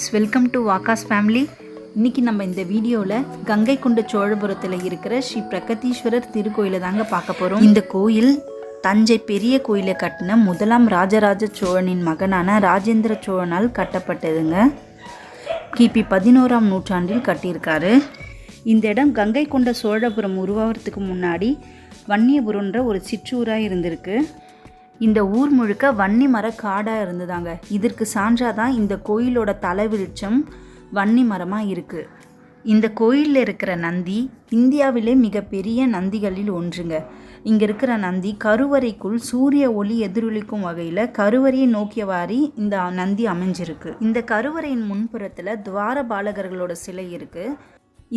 Friends, welcome to வாக்காஸ் family. இன்றைக்கி நம்ம இந்த வீடியோவில் கங்கை கொண்ட சோழபுரத்தில் இருக்கிற ஸ்ரீ பிரகதீஸ்வரர் திருக்கோயிலை தாங்க பார்க்க போகிறோம். இந்த கோயில் தஞ்சை பெரிய கோயிலை கட்டின முதலாம் ராஜராஜ சோழனின் மகனான ராஜேந்திர சோழனால் கட்டப்பட்டதுங்க. கிபி 11ஆம் நூற்றாண்டில் கட்டியிருக்காரு. இந்த இடம் கங்கை கொண்ட சோழபுரம் உருவாகிறதுக்கு முன்னாடி வன்னியபுரம்ன்ற ஒரு சிற்றூராக இருந்திருக்கு. இந்த ஊர் முழுக்க வன்னி மர காடாக இருந்ததாங்க. இதற்கு சான்றாக தான் இந்த கோயிலோட தலைவிருட்சம் வன்னி மரமாக இருக்குது. இந்த கோயிலில் இருக்கிற நந்தி இந்தியாவிலே மிகப்பெரிய நந்திகளில் ஒன்றுங்க. இங்கே இருக்கிற நந்தி கருவறைக்குள் சூரிய ஒளி எதிரொலிக்கும் வகையில் கருவறையை நோக்கியவாறு இந்த நந்தி அமைஞ்சிருக்கு. இந்த கருவறையின் முன்புறத்தில் துவாரபாலகர்களோட சிலை இருக்குது.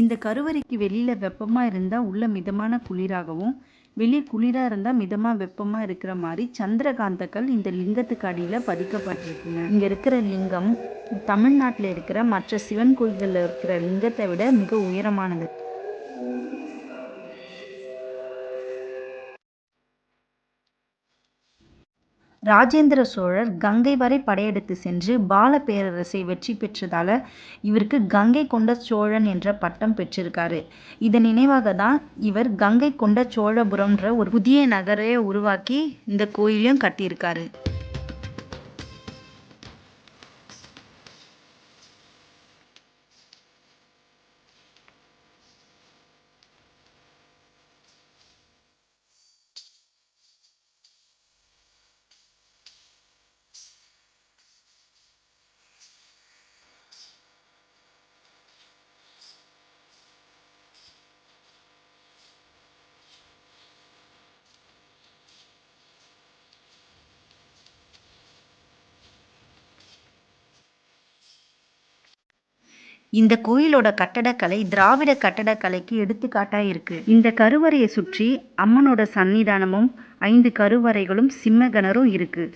இந்த கருவறைக்கு வெளியில் வெப்பமாக இருந்தால் உள்ள மிதமான குளிராகவும், வெளியே குளிராக இருந்தால் மிதமாக வெப்பமாக இருக்கிற மாதிரி சந்திரகாந்தக்கள் இந்த லிங்கத்துக்கு அடியில் பதிக்கப்பட்டிருக்குங்க. இங்கே இருக்கிற லிங்கம் தமிழ்நாட்டில் இருக்கிற மற்ற சிவன் கோயில்களில் இருக்கிற லிங்கத்தை விட மிக உயரமானது. ராஜேந்திர சோழர் கங்கை வரை படையெடுத்து சென்று பால பேரரசை வெற்றி பெற்றதால் இவருக்கு கங்கை கொண்ட சோழன் என்ற பட்டம் பெற்றிருக்காரு. இதன் நினைவாக தான் இவர் கங்கை கொண்ட சோழபுரம்ன்ற ஒரு புதிய நகரையை உருவாக்கி இந்த கோயிலையும் கட்டியிருக்காரு. இந்த கோயிலோட கட்டடக்கலை திராவிட கட்டடக்கலைக்கு எடுத்துக்காட்டாக இருக்குது. இந்த கருவறையை சுற்றி அம்மனோட சன்னிதானமும் 5 கருவறைகளும் சிம்மகணரும் இருக்குது.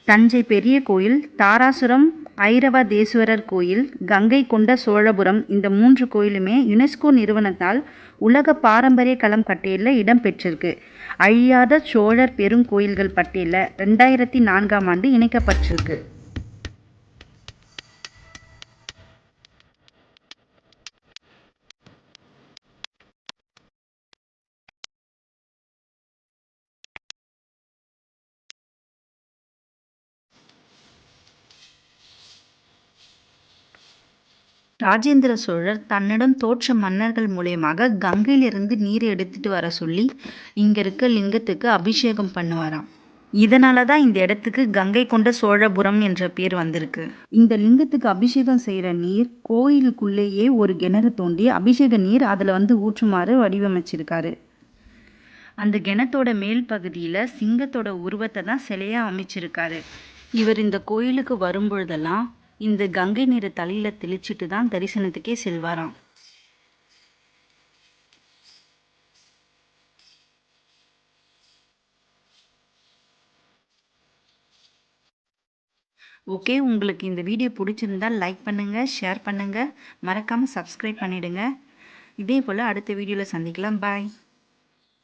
தஞ்சை பெரிய கோயில், தாராசுரம் ஐரவதேஸ்வரர் கோயில், கங்கை கொண்ட சோழபுரம் இந்த 3 கோயிலுமே யுனெஸ்கோ நிறுவனத்தால் உலக பாரம்பரிய களம் பட்டியலில் இடம் பெற்றிருக்கு. அழியாத சோழர் பெருங்கோயில்கள் பட்டியலில் 2004ஆம் ஆண்டு இணைக்கப்பட்டிருக்கு. ராஜேந்திர சோழர் தன்னிடம் தோற்ற மன்னர்கள் மூலயமாக கங்கையிலிருந்து நீரை எடுத்துட்டு வர சொல்லி இங்கே இருக்க லிங்கத்துக்கு அபிஷேகம் பண்ணுவாராம். இதனால தான் இந்த இடத்துக்கு கங்கை கொண்ட சோழபுரம் என்ற பேர் வந்திருக்கு. இந்த லிங்கத்துக்கு அபிஷேகம் செய்கிற நீர் கோயிலுக்குள்ளேயே ஒரு கிணறு தோண்டி அபிஷேக நீர் அதில் ஊற்றுமாறு வடிவமைச்சிருக்காரு. அந்த கிணத்தோட மேல் பகுதியில் சிங்கத்தோட உருவத்தை தான் சிலையாக அமைச்சிருக்காரு. இவர் இந்த கோயிலுக்கு வரும்பொழுதெல்லாம் இந்த கங்கை நீரை தலையில் தெளிச்சுட்டு தான் தரிசனத்துக்கே செல்வாராம். ஓகே, உங்களுக்கு இந்த வீடியோ பிடிச்சிருந்தால் லைக் பண்ணுங்கள், ஷேர் பண்ணுங்கள், மறக்காமல் சப்ஸ்கிரைப் பண்ணிவிடுங்க. இதே போல் அடுத்த வீடியோவில் சந்திக்கலாம். பாய்.